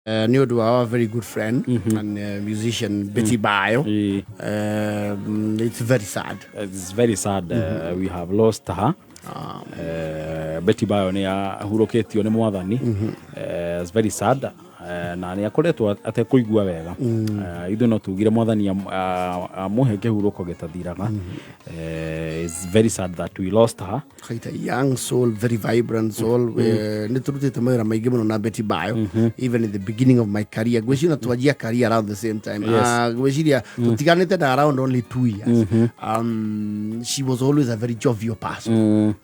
New to our very good friend and musician Betty Bayo. It's very sad. It's very sad. We have lost her. Betty Bayo ni ahuroketio ni mwathani. It's very sad. Na ni akoretwo atekuigua wega. Ithu no tugire mwathani amuhe kihuruko gitathiraga. It's very sad that we lost her. Quite a young soul, very vibrant soul. Niturutite mawira maingi muno na Betty Bayo. Even in the beginning of my career, gwiciria twajia career around the same time. Gwiciria tutiganite na around only 2 years. She was always a very jovial person.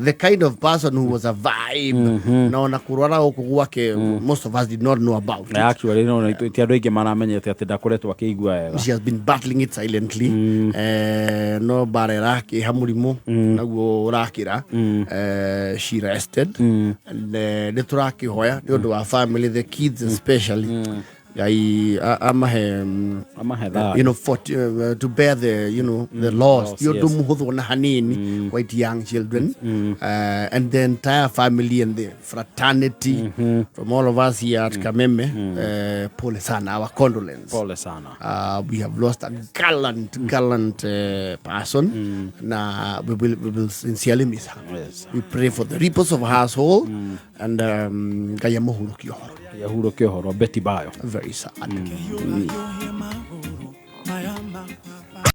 The kind of person who was a vibe. Na na kurwara oku gwake, most of us did not know about it. Actually, no, ti andu aingi maramenyete ati ndakoretwo akigua wega. She has been battling it silently. No barerake hamurimo naguo urakira. She rested and nituraki hoya ni undu wa family, the kids especially. For to bear the the loss. You do muhudhu na hanini, quite young children, and the entire family and the fraternity from all of us here at Kameme. Pole sana, our condolence. Pole sana. We have lost a gallant person. Na we will sincerely miss her. Yes. We pray for the repose of her soul and Yahuro Kyohoro, Betty Bayo. Very sad.